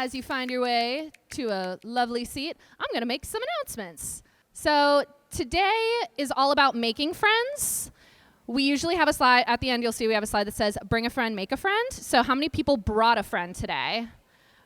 as you find your way to a lovely seat, I'm going to make some announcements. So today is all about making friends. We usually have a slide, at the end you'll see we have a slide that says, bring a friend, make a friend. So how many people brought a friend today?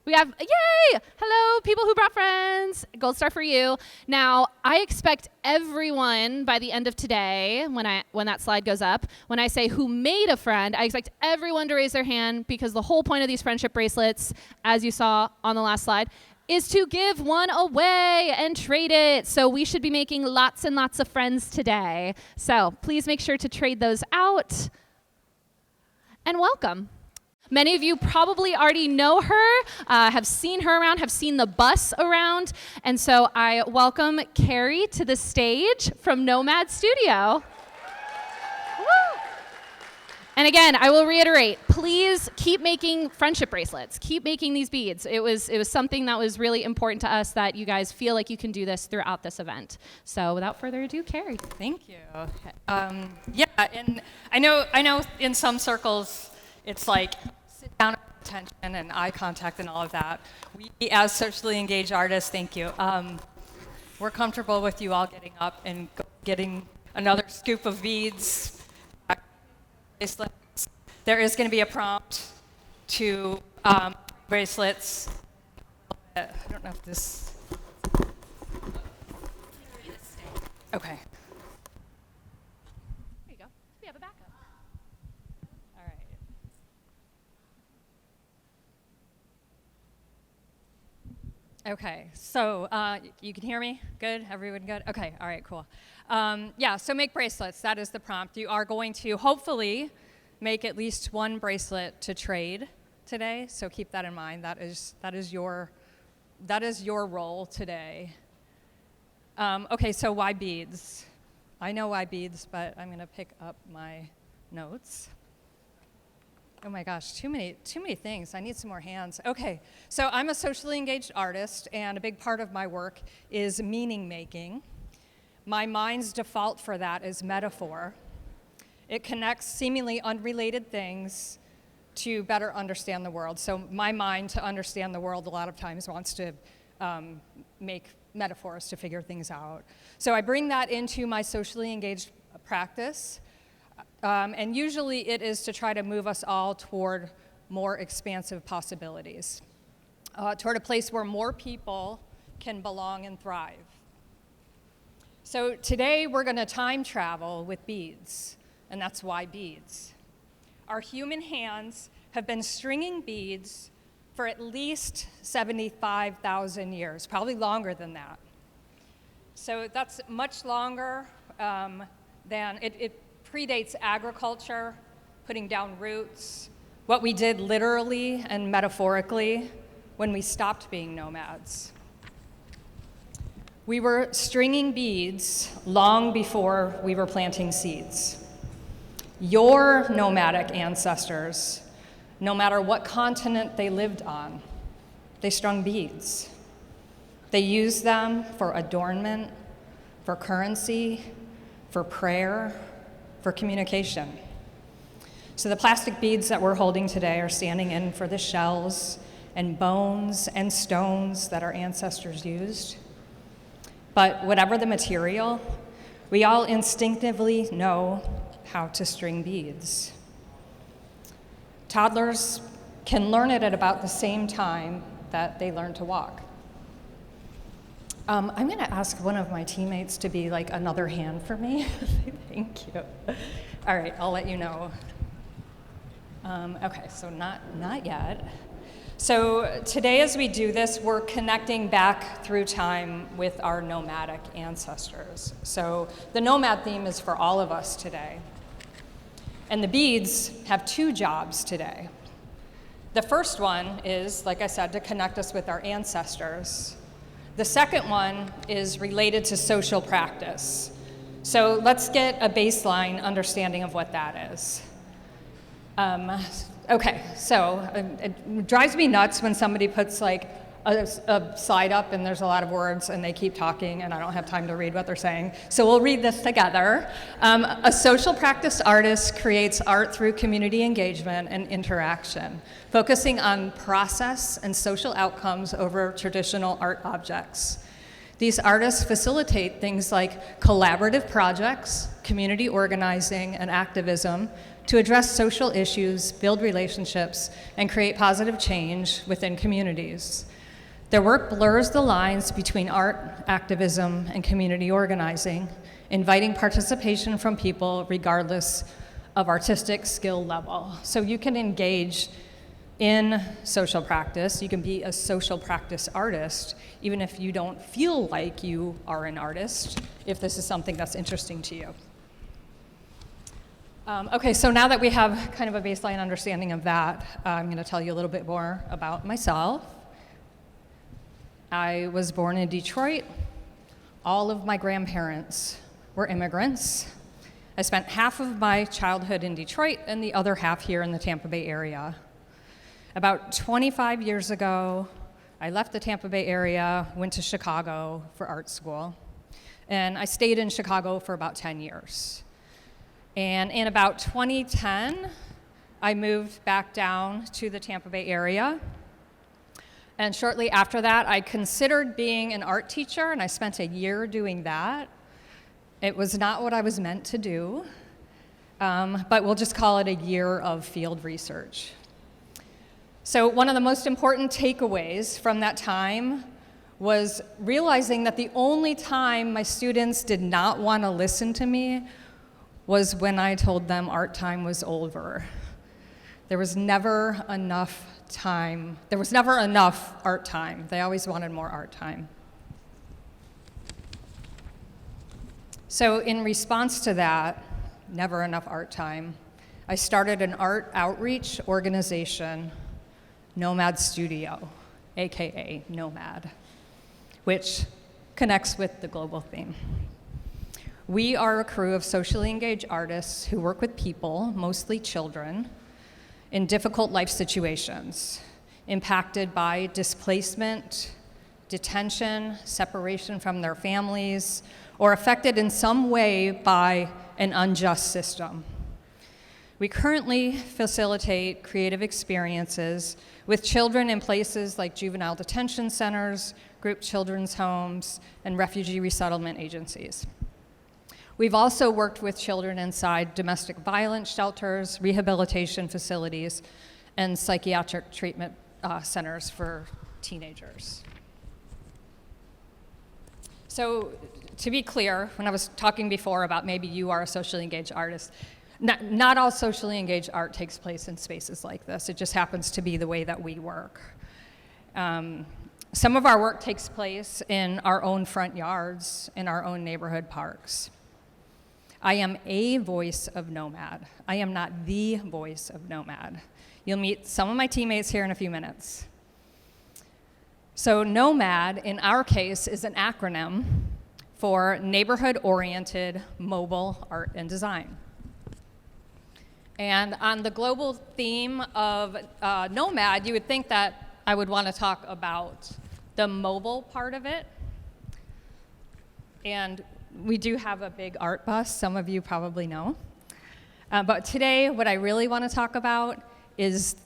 We have, yay! Hello, people who brought friends. Gold star for you. Now, I expect everyone by the end of today, when that slide goes up, when I say who made a friend, I expect everyone to raise their hand because the whole point of these friendship bracelets, as you saw on the last slide, is to give one away and trade it. So we should be making lots and lots of friends today. So please make sure to trade those out. And welcome. Many of you probably already know her, have seen her around, have seen the bus around. And so I welcome Carrie to the stage from NOMAD Studio. Woo! And again, I will reiterate, please keep making friendship bracelets. Keep making these beads. It was something that was really important to us that you guys feel like you can do this throughout this event. So without further ado, Carrie. Thank you. Yeah, and I know in some circles it's like sit down, attention, and eye contact and all of that. We, as socially engaged artists, thank you. We're comfortable with you all getting up and getting another scoop of beads. Bracelets. There is going to be a prompt to bracelets. I don't know if this. Okay. There you go. We have a backup. All right. Okay, so you can hear me? Good? Everyone good? Okay, all right, cool. Yeah, so make bracelets. That is the prompt. You are going to hopefully make at least one bracelet to trade today, so keep that in mind. That is your role today. Okay, so why beads? I know why beads, but I'm going to pick up my notes. Oh my gosh, too many things. I need some more hands. Okay, so I'm a socially engaged artist, and a big part of my work is meaning making. My mind's default for that is metaphor. It connects seemingly unrelated things to better understand the world. So my mind, to understand the world, a lot of times wants to make metaphors to figure things out. So I bring that into my socially engaged practice. And usually it is to try to move us all toward more expansive possibilities, toward a place where more people can belong and thrive. So today we're going to time travel with beads, and that's why beads. Our human hands have been stringing beads for at least 75,000 years, probably longer than that. So that's much longer than it predates agriculture, putting down roots, what we did literally and metaphorically when we stopped being nomads. We were stringing beads long before we were planting seeds. Your nomadic ancestors, no matter what continent they lived on, they strung beads. They used them for adornment, for currency, for prayer, for communication. So the plastic beads that we're holding today are standing in for the shells and bones and stones that our ancestors used. But whatever the material, we all instinctively know how to string beads. Toddlers can learn it at about the same time that they learn to walk. I'm going to ask one of my teammates to be like another hand for me. Thank you. All right, I'll let you know. Okay, so not yet. So today as we do this, we're connecting back through time with our nomadic ancestors. So the nomad theme is for all of us today. And the beads have two jobs today. The first one is, like I said, to connect us with our ancestors. The second one is related to social practice. So let's get a baseline understanding of what that is. Okay, so it drives me nuts when somebody puts like a slide up and there's a lot of words and they keep talking and I don't have time to read what they're saying. So we'll read this together. A social practice artist creates art through community engagement and interaction, focusing on process and social outcomes over traditional art objects. These artists facilitate things like collaborative projects, community organizing, and activism to address social issues, build relationships, and create positive change within communities. Their work blurs the lines between art, activism, and community organizing, inviting participation from people regardless of artistic skill level. So you can engage in social practice, you can be a social practice artist, even if you don't feel like you are an artist, if this is something that's interesting to you. Okay, so now that we have kind of a baseline understanding of that, I'm going to tell you a little bit more about myself. I was born in Detroit. All of my grandparents were immigrants. I spent half of my childhood in Detroit and the other half here in the Tampa Bay area. About 25 years ago, I left the Tampa Bay area, went to Chicago for art school, and I stayed in Chicago for about 10 years. And in about 2010, I moved back down to the Tampa Bay area. And shortly after that, I considered being an art teacher, and I spent a year doing that. It was not what I was meant to do, but we'll just call it a year of field research. So one of the most important takeaways from that time was realizing that the only time my students did not want to listen to me was when I told them art time was over. There was never enough time. There was never enough art time. They always wanted more art time. So in response to that, never enough art time, I started an art outreach organization, NOMAD Studio, AKA NOMAD, which connects with the global theme. We are a crew of socially engaged artists who work with people, mostly children, in difficult life situations, impacted by displacement, detention, separation from their families, or affected in some way by an unjust system. We currently facilitate creative experiences with children in places like juvenile detention centers, group children's homes, and refugee resettlement agencies. We've also worked with children inside domestic violence shelters, rehabilitation facilities, and psychiatric treatment centers for teenagers. So to be clear, when I was talking before about maybe you are a socially engaged artist, not all socially engaged art takes place in spaces like this. It just happens to be the way that we work. Some of our work takes place in our own front yards, in our own neighborhood parks. I am a voice of NOMAD. I am not the voice of NOMAD. You'll meet some of my teammates here in a few minutes. So NOMAD, in our case, is an acronym for Neighborhood-Oriented Mobile Art and Design. And on the global theme of NOMAD, you would think that I would want to talk about the mobile part of it. And we do have a big art bus, some of you probably know. But today, what I really want to talk about is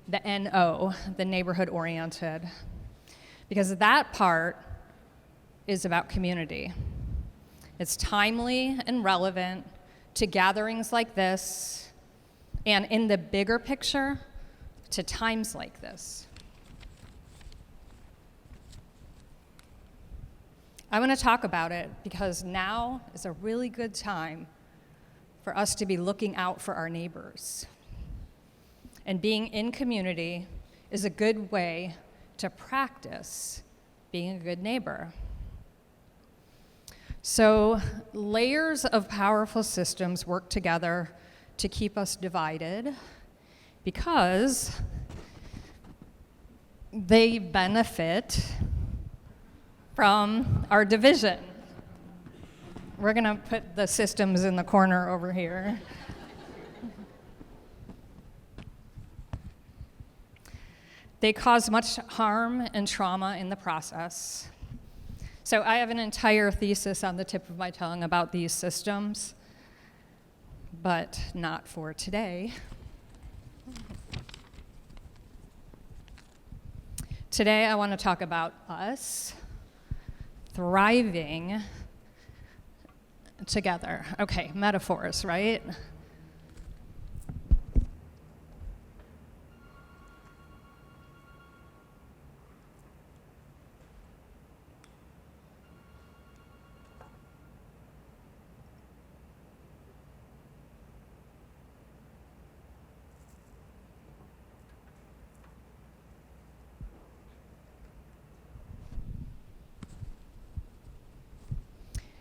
the NO, the neighborhood-oriented, because that part is about community. It's timely and relevant to gatherings like this, and in the bigger picture, to times like this. I want to talk about it because now is a really good time for us to be looking out for our neighbors. And being in community is a good way to practice being a good neighbor. So layers of powerful systems work together to keep us divided because they benefit from our division. We're going to put the systems in the corner over here. they cause much harm and trauma in the process. So I have an entire thesis on the tip of my tongue about these systems, but not for today. Today I want to talk about us thriving together. Okay, metaphors, right?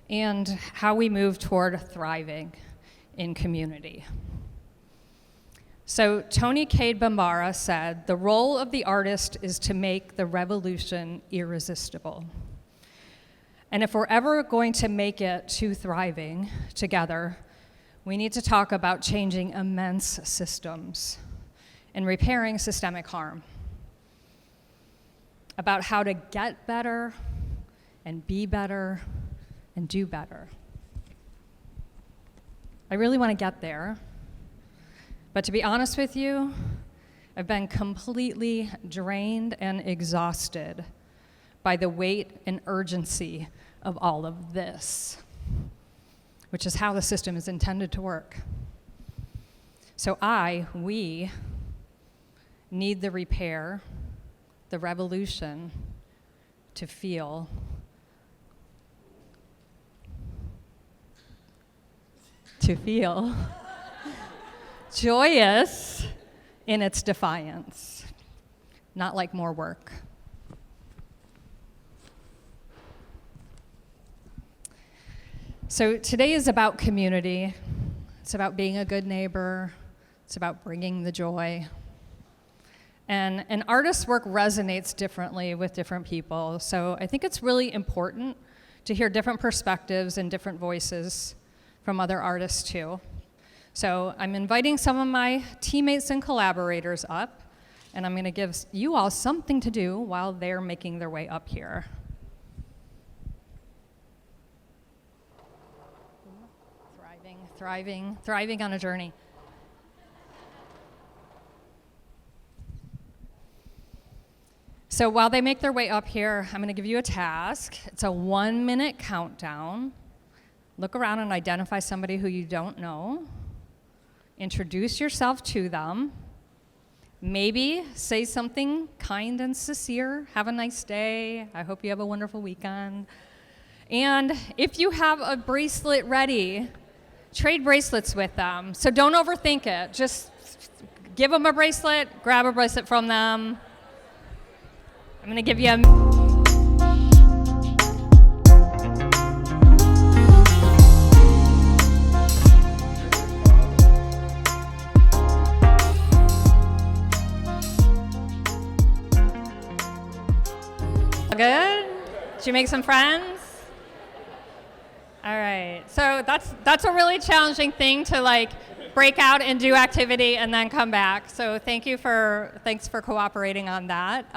And how we move toward thriving in community. So Tony Cade Bambara said, "The role of the artist is to make the revolution irresistible." And if we're ever going to make it to thriving together, we need to talk about changing immense systems and repairing systemic harm, about how to get better and be better and do better. I really want to get there, but to be honest with you, I've been completely drained and exhausted by the weight and urgency of all of this, which is how the system is intended to work. So we need the repair, the revolution to feel joyous in its defiance, not like more work. So today is about community. It's about being a good neighbor. It's about bringing the joy. And an artist's work resonates differently with different people. So I think it's really important to hear different perspectives and different voices from other artists too. So I'm inviting some of my teammates and collaborators up, and I'm gonna give you all something to do while they're making their way up here. Thriving on a journey. So while they make their way up here, I'm gonna give you a task. It's a 1-minute countdown. Look around and identify somebody who you don't know. Introduce yourself to them. Maybe say something kind and sincere. Have a nice day. I hope you have a wonderful weekend. And if you have a bracelet ready, trade bracelets with them. So don't overthink it. Just give them a bracelet, grab a bracelet from them. I'm going to give you a... Good? Did you make some friends? All right. So that's a really challenging thing to break out and do activity and then come back. So thanks for cooperating on that.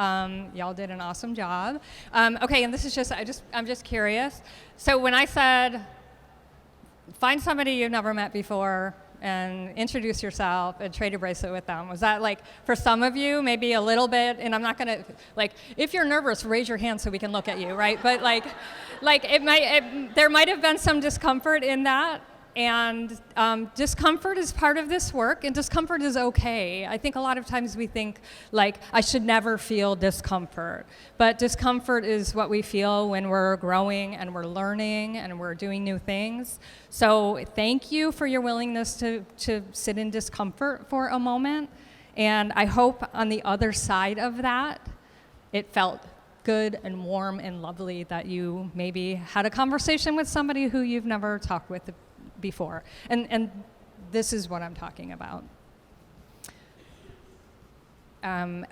Y'all did an awesome job. Okay, and this is I'm just curious. So when I said find somebody you've never met before and introduce yourself and trade a bracelet with them, was that for some of you maybe a little bit? And I'm not gonna if you're nervous, raise your hand so we can look at you, right? But there might have been some discomfort in that, and discomfort is part of this work, and discomfort is okay. I think a lot of times we think I should never feel discomfort, but discomfort is what we feel when we're growing and we're learning and we're doing new things. So thank you for your willingness to sit in discomfort for a moment, and I hope on the other side of that, it felt good and warm and lovely that you maybe had a conversation with somebody who you've never talked with before. And this is what I'm talking about.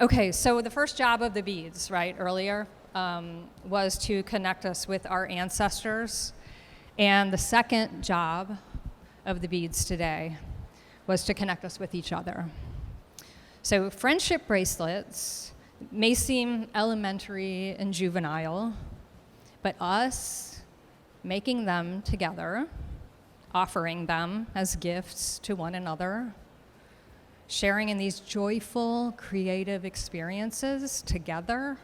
Okay, so the first job of the beads, right, earlier, was to connect us with our ancestors. And the second job of the beads today was to connect us with each other. So friendship bracelets may seem elementary and juvenile, but us making them together, offering them as gifts to one another, sharing in these joyful, creative experiences together,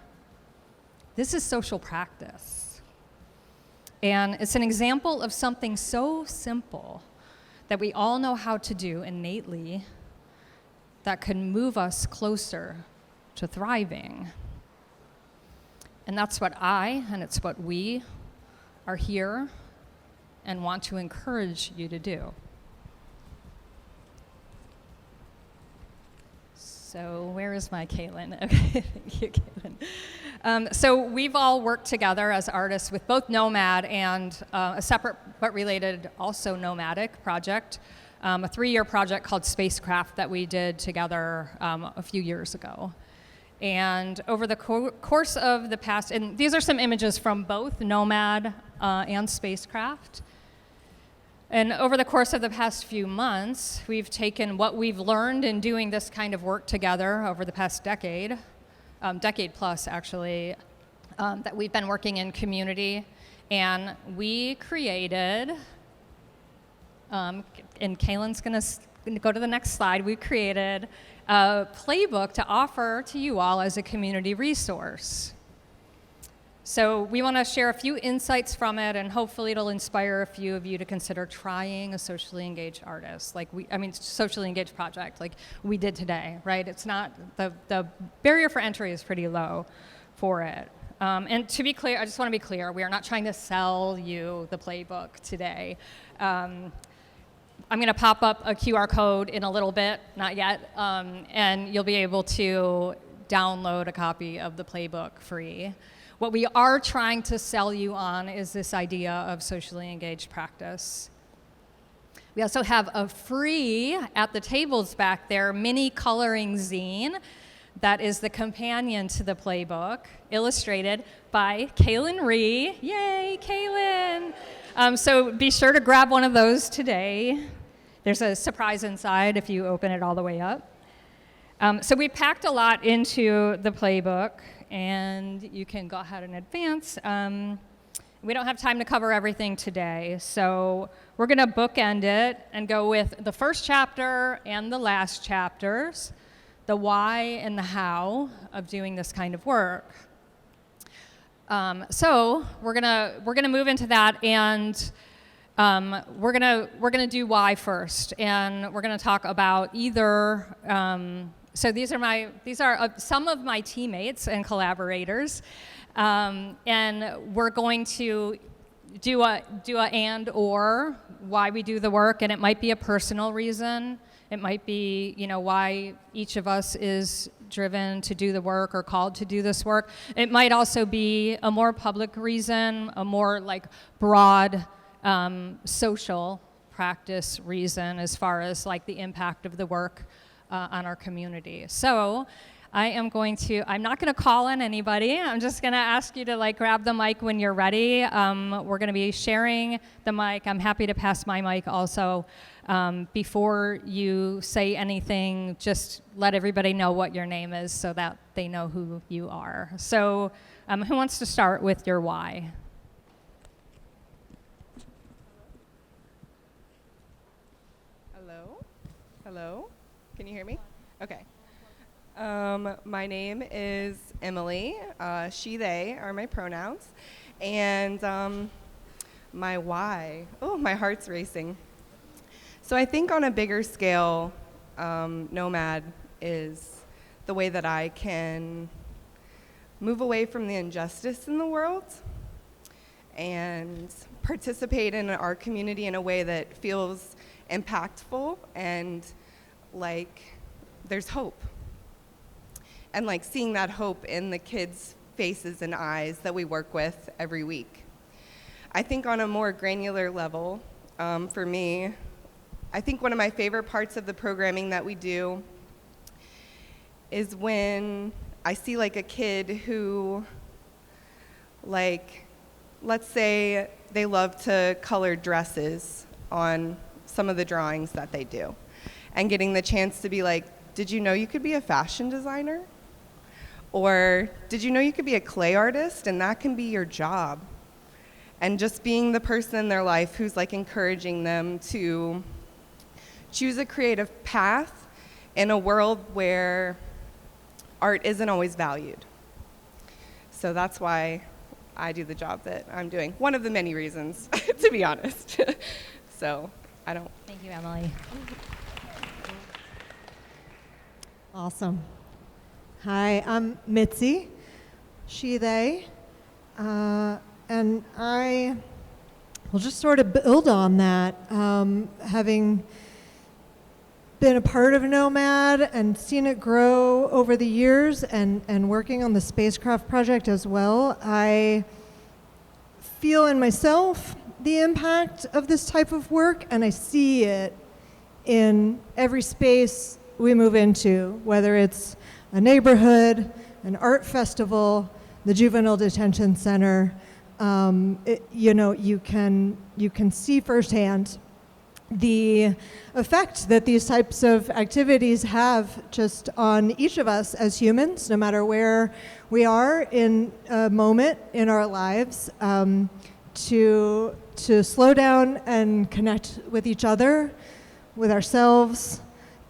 this is social practice. And it's an example of something so simple that we all know how to do innately that can move us closer to thriving. And that's what it's what we are here and want to encourage you to do. So where is my Kaylin? Okay, thank you, Kaylin. So we've all worked together as artists with both NOMAD and a separate but related also nomadic project, a 3-year project called Spacecraft that we did together a few years ago. And over the course of the past, and these are some images from both NOMAD and Spacecraft. And over the course of the past few months, we've taken what we've learned in doing this kind of work together over the past decade plus actually, that we've been working in community, and we created, and Kaylin's gonna go to the next slide, we created a playbook to offer to you all as a community resource. So we want to share a few insights from it, and hopefully it'll inspire a few of you to consider trying a socially engaged artist, socially engaged project, like we did today, right? It's not, the barrier for entry is pretty low for it. And to be clear, I just want to be clear, we are not trying to sell you the playbook today. I'm going to pop up a QR code in a little bit, not yet, and you'll be able to download a copy of the playbook free. What we are trying to sell you on is this idea of socially engaged practice. We also have a free, at the tables back there, mini coloring zine that is the companion to the playbook, illustrated by Kaylin Ree. Yay, Kaylin! So be sure to grab one of those today. There's a surprise inside if you open it all the way up. So we packed a lot into the playbook, and you can go ahead and advance. We don't have time to cover everything today, so we're going to bookend it and go with the first chapter and the last chapters, the why and the how of doing this kind of work. So we're gonna move into that, and we're gonna do why first, and we're gonna talk about either. So these are some of my teammates and collaborators, and we're going to do a and or why we do the work, and it might be a personal reason. It might be, why each of us is driven to do the work or called to do this work. It might also be a more public reason, a more broad social practice reason as far as the impact of the work on our community. So I'm not going to call on anybody. I'm just going to ask you to grab the mic when you're ready. We're going to be sharing the mic. I'm happy to pass my mic also. Before you say anything, just let everybody know what your name is so that they know who you are. So who wants to start with your why? Hello? Can you hear me? Okay. My name is Emily. She, they are my pronouns. And my why, my heart's racing. So I think on a bigger scale, NOMAD is the way that I can move away from the injustice in the world and participate in our community in a way that feels impactful and there's hope. And seeing that hope in the kids' faces and eyes that we work with every week. I think on a more granular level, for me, I think one of my favorite parts of the programming that we do is when I see a kid who, let's say they love to color dresses on some of the drawings that they do, and getting the chance to be did you know you could be a fashion designer? Or did you know you could be a clay artist and that can be your job? And just being the person in their life who's like encouraging them to choose a creative path in a world where art isn't always valued. So that's why I do the job that I'm doing. One of the many reasons, to be honest. So I don't. Thank you, Emily. Awesome. Hi, I'm Mitzi, she, they, and I will just sort of build on that, having been a part of NOMAD and seen it grow over the years and working on the spacecraft project as well. I feel in myself the impact of this type of work, and I see it in every space we move into, whether it's a neighborhood, an art festival, the juvenile detention center. You can see firsthand the effect that these types of activities have just on each of us as humans, no matter where we are in a moment in our lives, to slow down and connect with each other, with ourselves,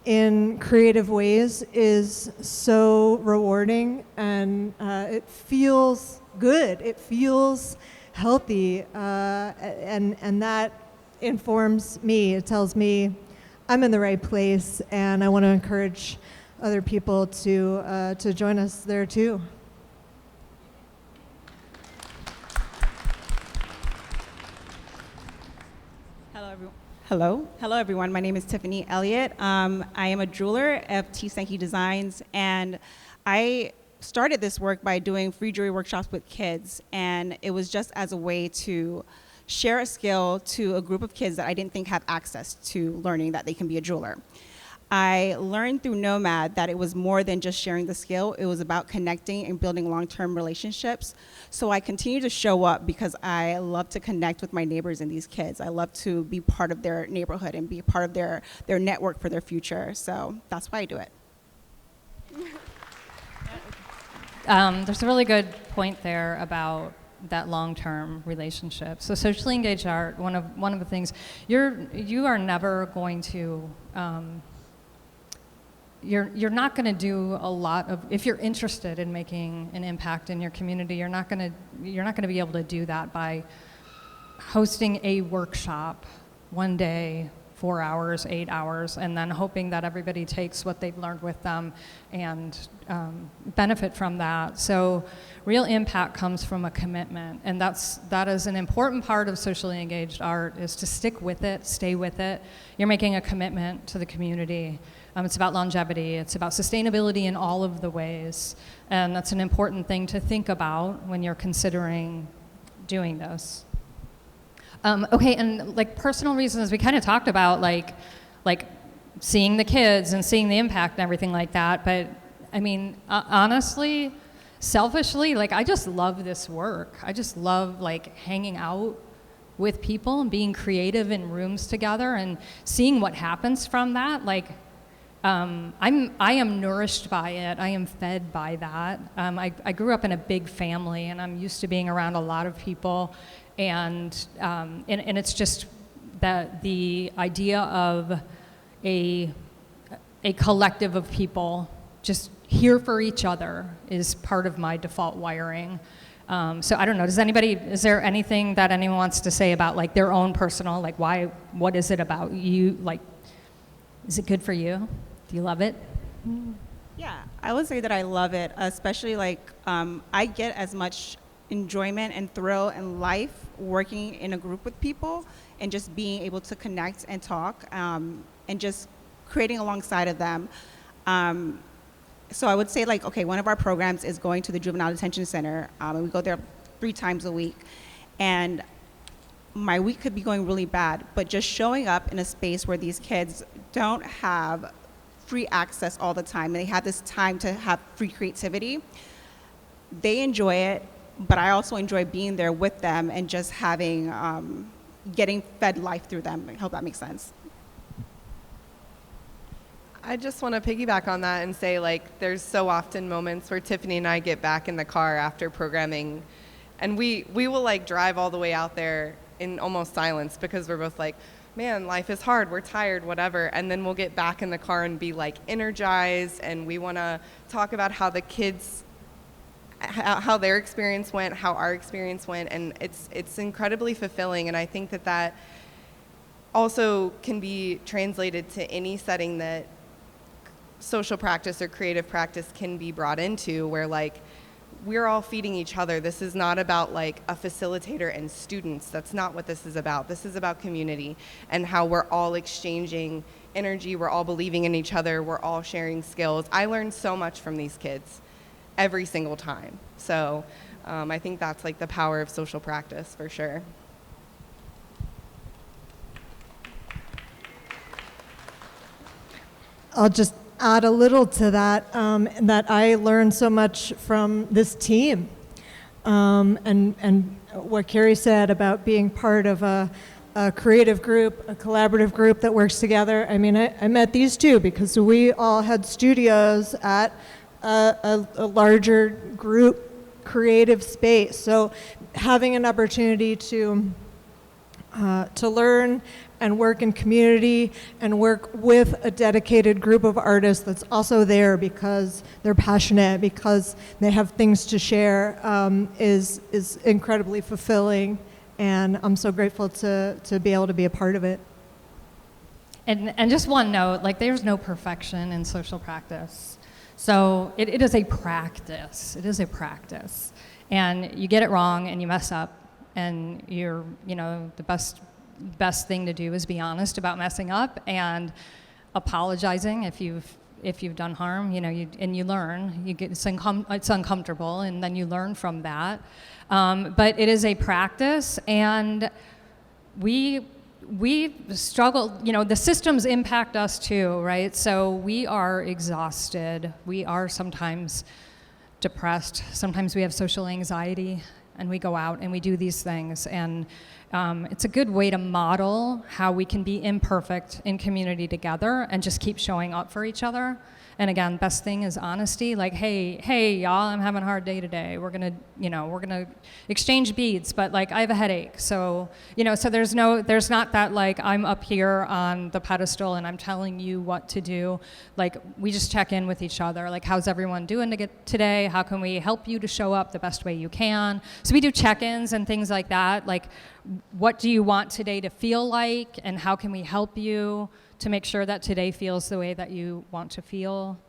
in creative ways is so rewarding, and it feels good. It feels healthy, and that informs me. It tells me I'm in the right place, and I want to encourage other people to join us there too. Hello, everyone. My name is Tiffany Elliott. I am a jeweler of T. Sankey Designs, and I started this work by doing free jewelry workshops with kids, and it was just as a way to share a skill to a group of kids that I didn't think have access to learning that they can be a jeweler. I learned through NOMAD that it was more than just sharing the skill. It was about connecting and building long-term relationships. So I continue to show up because I love to connect with my neighbors and these kids. I love to be part of their neighborhood and be part of their network for their future. So that's why I do it. There's a really good point there about that long-term relationship. So socially engaged art, one of the things, you are never going to, you're not going to do a lot of, if you're interested in making an impact in your community, you're not going to be able to do that by hosting a workshop one day, 4 hours, 8 hours, and then hoping that everybody takes what they've learned with them and benefit from that. So real impact comes from a commitment, and that is an important part of socially engaged art, is to stick with it, stay with it. You're making a commitment to the community. It's about longevity, it's about sustainability in all of the ways, and that's an important thing to think about when you're considering doing this. Okay, and like personal reasons, we kind of talked about like seeing the kids and seeing the impact and everything like that, but I mean, honestly, selfishly, like I just love this work. I just love like hanging out with people and being creative in rooms together and seeing what happens from that. Like, I am nourished by it. I am fed by that. I grew up in a big family, and I'm used to being around a lot of people, and it's just that the idea of a collective of people just here for each other is part of my default wiring. So I don't know. Is there anything that anyone wants to say about like their own personal, like what is it about you? Like, is it good for you? Do you love it? Yeah, I would say that I love it, especially like I get as much enjoyment and thrill in life working in a group with people and just being able to connect and talk and just creating alongside of them. So I would say like, okay, one of our programs is going to the Juvenile Detention Center, and we go there 3 times a week. And my week could be going really bad, but just showing up in a space where these kids don't have free access all the time, and they have this time to have free creativity, they enjoy it, but I also enjoy being there with them and just having, getting fed life through them. I hope that makes sense. I just want to piggyback on that and say, like, there's so often moments where Tiffany and I get back in the car after programming, and we will, like, drive all the way out there in almost silence because we're both like, man, life is hard, we're tired, whatever. And then we'll get back in the car and be, like, energized, and we want to talk about how the kids, how their experience went, how our experience went, and it's incredibly fulfilling. And I think that also can be translated to any setting that social practice or creative practice can be brought into, where, like, we're all feeding each other. This is not about, like, a facilitator and students. That's not what this is about. This is about community and how we're all exchanging energy. We're all believing in each other. We're all sharing skills. I learned so much from these kids every single time. So I think that's, like, the power of social practice for sure. I'll just add a little to that, that I learned so much from this team. And what Carrie said about being part of a creative group, a collaborative group that works together. I mean, I met these two because we all had studios at a larger group creative space. So having an opportunity to learn and work in community and work with a dedicated group of artists that's also there because they're passionate, because they have things to share, is incredibly fulfilling. And I'm so grateful to be able to be a part of it. And just one note, like, there's no perfection in social practice. So it is a practice. It is a practice. And you get it wrong and you mess up, and the best thing to do is be honest about messing up and apologizing if you've done harm, and you learn. It's uncomfortable, and then you learn from that. But it is a practice, and we struggle. The systems impact us too, right? So we are exhausted. We are sometimes depressed. Sometimes we have social anxiety, and we go out and we do these things. And it's a good way to model how we can be imperfect in community together and just keep showing up for each other. And again, best thing is honesty. Like, hey, y'all, I'm having a hard day today. We're gonna exchange beads, but, like, I have a headache. So, so there's not that, like, I'm up here on the pedestal and I'm telling you what to do. Like, we just check in with each other. Like, how's everyone doing today? How can we help you to show up the best way you can? So we do check-ins and things like that. Like, what do you want today to feel like, and how can we help you to make sure that today feels the way that you want to feel?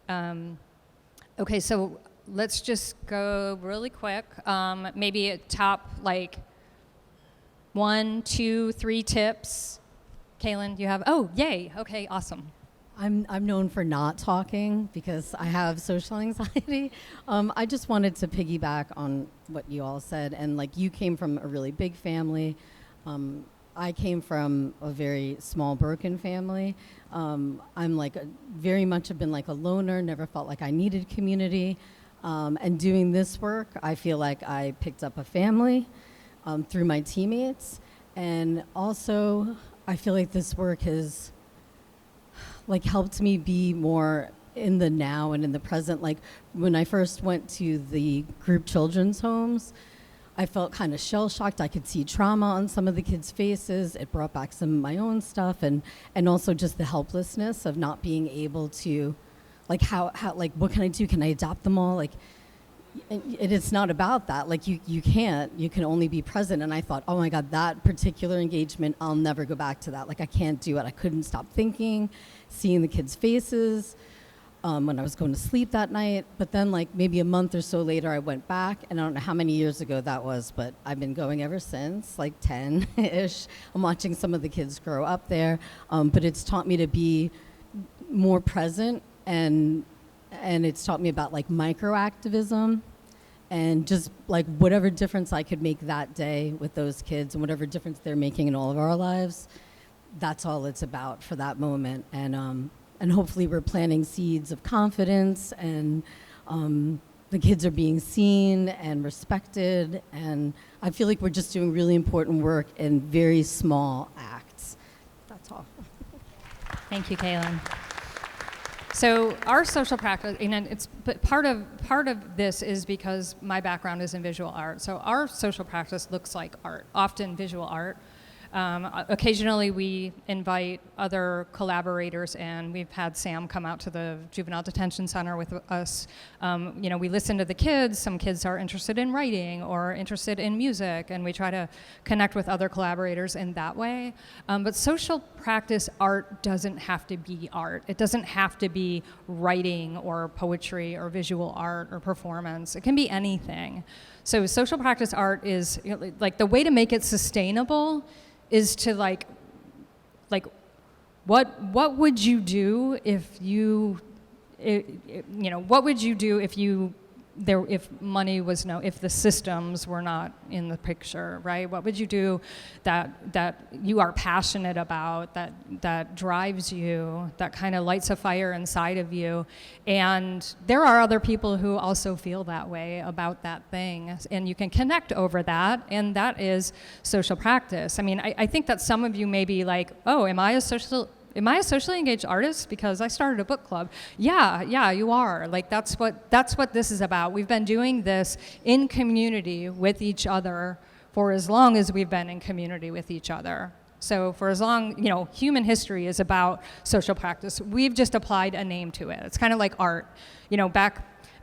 Okay, so let's just go really quick. Maybe top, like, 1, 2, 3 tips. Kaylin, you have, oh, yay, okay, awesome. I'm known for not talking because I have social anxiety. I just wanted to piggyback on what you all said, and, like, you came from a really big family. I came from a very small, broken family. I'm very much have been like a loner, never felt like I needed community. And doing this work, I feel like I picked up a family through my teammates. And also, I feel like this work has, like, helped me be more in the now and in the present. Like, when I first went to the group children's homes, I felt kind of shell-shocked. I could see trauma on some of the kids' faces. It brought back some of my own stuff, and also just the helplessness of not being able to, like, how like, what can I do? Can I adopt them all? Like, it's not about that. Like, you can't. You can only be present. And I thought, oh my God, that particular engagement, I'll never go back to that. Like, I can't do it. I couldn't stop thinking, seeing the kids' faces. When I was going to sleep that night. But then, like, maybe a month or so later, I went back, and I don't know how many years ago that was, but I've been going ever since, like 10-ish. I'm watching some of the kids grow up there, but it's taught me to be more present, and it's taught me about, like, micro-activism, and just, like, whatever difference I could make that day with those kids, and whatever difference they're making in all of our lives, that's all it's about for that moment. And hopefully we're planting seeds of confidence, and the kids are being seen and respected. And I feel like we're just doing really important work in very small acts. That's all. Thank you, Kaylin. So our social practice, and but part of this is because my background is in visual art. So our social practice looks like art, often visual art. Occasionally we invite other collaborators, and we've had Sam come out to the juvenile detention center with us. We listen to the kids. Some kids are interested in writing or interested in music, and we try to connect with other collaborators in that way. But social practice art doesn't have to be art. It doesn't have to be writing or poetry or visual art or performance. It can be anything. So social practice art is, like, the way to make it sustainable is to like what would you do if you what would you do if money was if the systems were not in the picture, right? What would you do that you are passionate about, that drives you, that kind of lights a fire inside of you? And there are other people who also feel that way about that thing, and you can connect over that, and that is social practice. I mean, I think that some of you may be like, oh, am I a socially engaged artist because I started a book club? Yeah, you are. Like, that's what this is about. We've been doing this in community with each other for as long as we've been in community with each other. So for as long, human history is about social practice. We've just applied a name to it. It's kind of like art.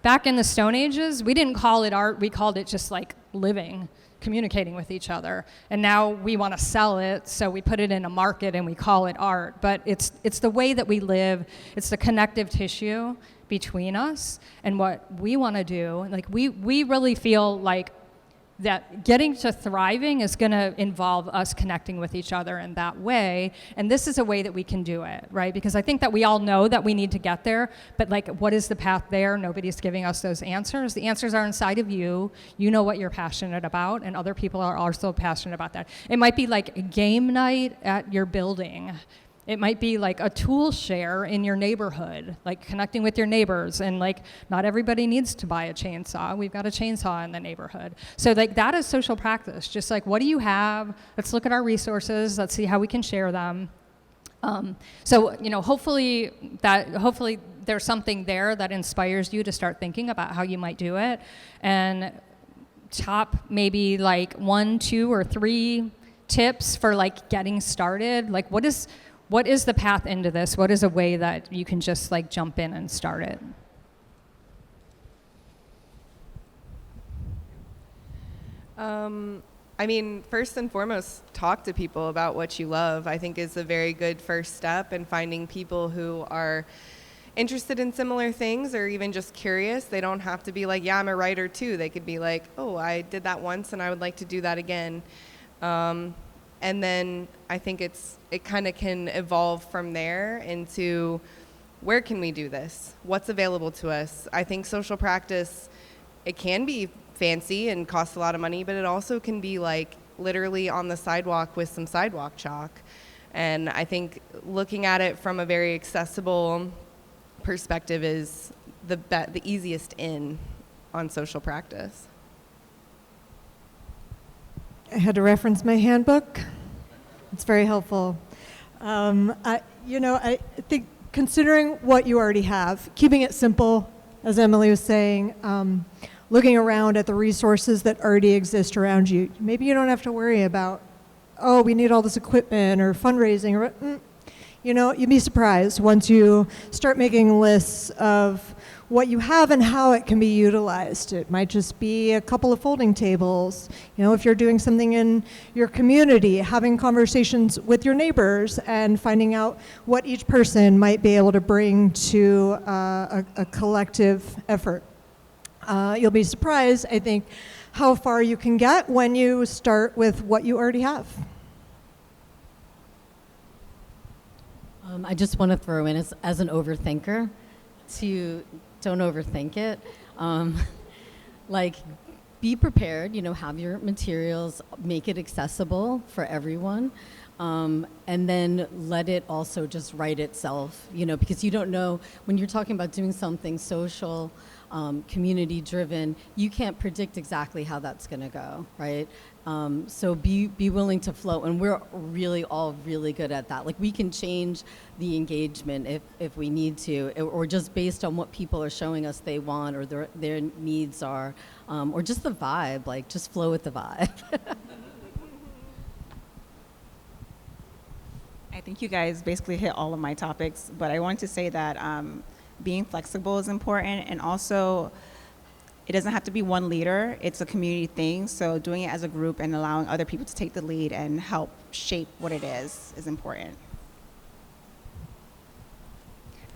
Back in the Stone Ages, we didn't call it art. We called it just like living, communicating with each other. And now we want to sell it, so we put it in a market and we call it art. But it's the way that we live. It's the connective tissue between us and what we want to do. Like, we really feel like that getting to thriving is going to involve us connecting with each other in that way. And this is a way that we can do it, right? Because I think that we all know that we need to get there, but like, what is the path there? Nobody's giving us those answers. The answers are inside of you. You know what you're passionate about, and other people are also passionate about that. It might be like a game night at your building. It might be like a tool share in your neighborhood, like connecting with your neighbors, and like, not everybody needs to buy a chainsaw. We've got a chainsaw in the neighborhood. So like, that is social practice. Just like, what do you have? Let's look at our resources. Let's see how we can share them. Hopefully there's something there that inspires you to start thinking about how you might do it. And top maybe like 1, 2, or 3 tips for like getting started. Like, what is the path into this? What is a way that you can just like jump in and start it? First and foremost, talk to people about what you love, I think, is a very good first step, and finding people who are interested in similar things or even just curious. They don't have to be like, yeah, I'm a writer too. They could be like, oh, I did that once and I would like to do that again. And then I think it kind of can evolve from there into, where can we do this? What's available to us? I think social practice, it can be fancy and cost a lot of money, but it also can be like literally on the sidewalk with some sidewalk chalk. And I think looking at it from a very accessible perspective is the easiest in on social practice. I had to reference my handbook. It's very helpful. I think considering what you already have, keeping it simple, as Emily was saying, looking around at the resources that already exist around you. Maybe you don't have to worry about, oh, we need all this equipment or fundraising. You'd be surprised once you start making lists of what you have and how it can be utilized. It might just be a couple of folding tables. If you're doing something in your community, having conversations with your neighbors and finding out what each person might be able to bring to a collective effort. You'll be surprised, I think, how far you can get when you start with what you already have. I just want to throw in as an overthinker to don't overthink it. Be prepared, have your materials, make it accessible for everyone. And then let it also just write itself, because you don't know when you're talking about doing something social, community-driven, you can't predict exactly how that's going to go, right? So be willing to float, and we're really all really good at that. Like, we can change the engagement if we need to, or just based on what people are showing us they want or their needs are, or just the vibe, like just flow with the vibe. I think you guys basically hit all of my topics, but I want to say that being flexible is important, and also it doesn't have to be one leader. It's a community thing, so doing it as a group and allowing other people to take the lead and help shape what it is important.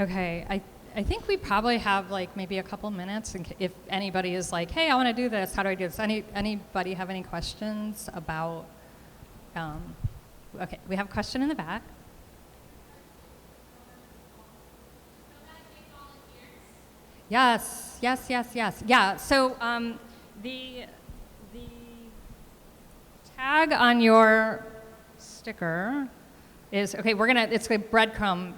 Okay, I think we probably have like maybe a couple minutes, and if anybody is like, hey, I want to do this, how do I do this? Anybody have any questions about, okay, we have a question in the back. Yes. Yeah, so the tag on your sticker is, okay, it's a breadcrumb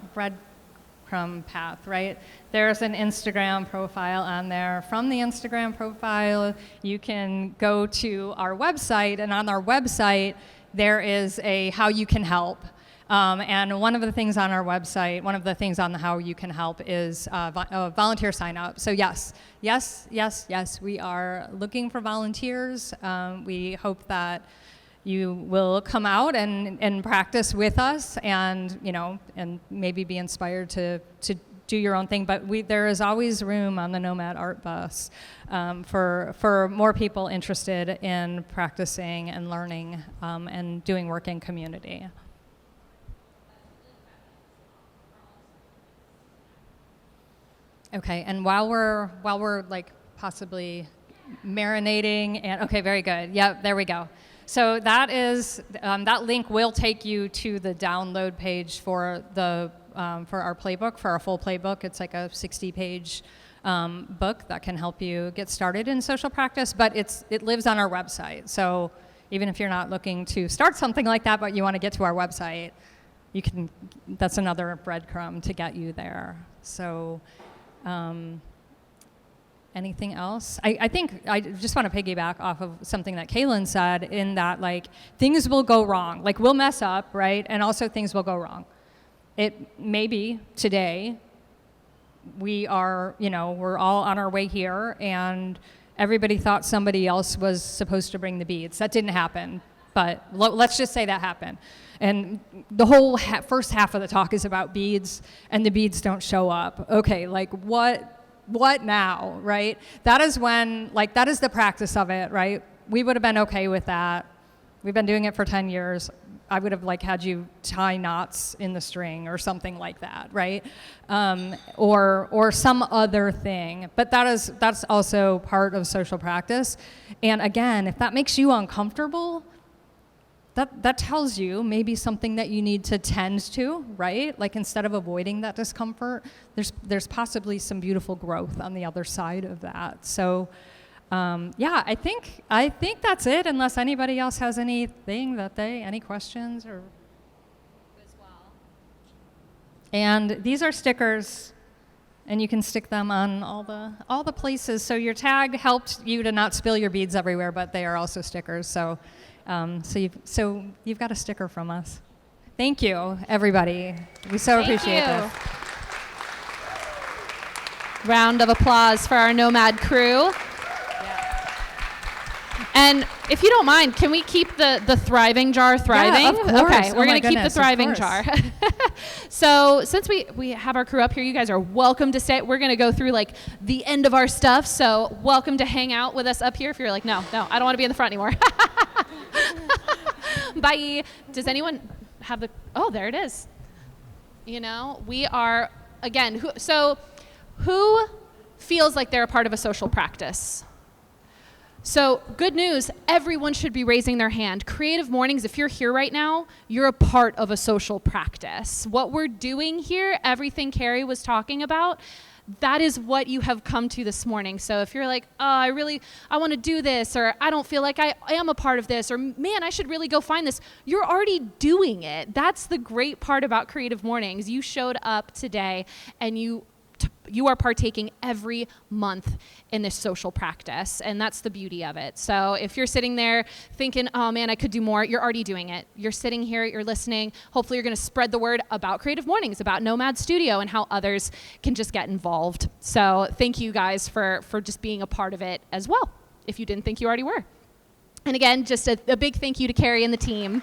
path, right? There's an Instagram profile on there. From the Instagram profile, you can go to our website, and on our website, there is a how you can help. And one of the things on our website, one of the things on the how you can help is volunteer sign up. So yes, we are looking for volunteers. We hope that you will come out and practice with us, and and maybe be inspired to do your own thing. But there is always room on the NOMAD Art Bus for more people interested in practicing and learning and doing work in community. Okay, and while we're like possibly marinating, and okay, very good. Yep, there we go. So that is that link will take you to the download page for our playbook, for our full playbook. It's like a 60-page book that can help you get started in social practice, but it lives on our website. So even if you're not looking to start something like that, but you want to get to our website, you can. That's another breadcrumb to get you there. So. Anything else? I think I just want to piggyback off of something that Kaylin said, in that like things will go wrong. Like we'll mess up, right? And also things will go wrong. It maybe today we're all on our way here and everybody thought somebody else was supposed to bring the beads. That didn't happen, but let's just say that happened. And the whole first half of the talk is about beads, and the beads don't show up. Okay, like what now, right? That is that is the practice of it, right? We would have been okay with that. We've been doing it for 10 years. I would have had you tie knots in the string or something like that, right? Or some other thing. But that's also part of social practice. And again, if that makes you uncomfortable, that tells you maybe something that you need to tend to, right? Like instead of avoiding that discomfort, there's possibly some beautiful growth on the other side of that. So I think that's it, unless anybody else has anything any questions or as well. And these are stickers, and you can stick them on all the places. So your tag helped you to not spill your beads everywhere, but they are also stickers. So you've got a sticker from us. Thank you, everybody. We so appreciate this. Round of applause for our NOMAD crew. And if you don't mind, can we keep the thriving jar thriving? Yeah, of course. Okay, we're going to keep the thriving jar. So since we have our crew up here, you guys are welcome to stay. We're going to go through like the end of our stuff. So welcome to hang out with us up here if you're like, no, I don't want to be in the front anymore. Bye. Does anyone have oh, there it is. We are, again, who feels like they're a part of a social practice? So good news, everyone should be raising their hand. Creative Mornings, if you're here right now, you're a part of a social practice. What we're doing here, everything Carrie was talking about, that is what you have come to this morning. So if you're like, oh, I want to do this, or I don't feel like I am a part of this, or man, I should really go find this, you're already doing it. That's the great part about Creative Mornings. You showed up today and you You are partaking every month in this social practice, and that's the beauty of it. So if you're sitting there thinking, oh man, I could do more, you're already doing it. You're sitting here, you're listening. Hopefully you're going to spread the word about Creative Mornings, about Nomad Studio, and how others can just get involved. So thank you guys for just being a part of it as well, if you didn't think you already were. And again, just a big thank you to Carrie and the team.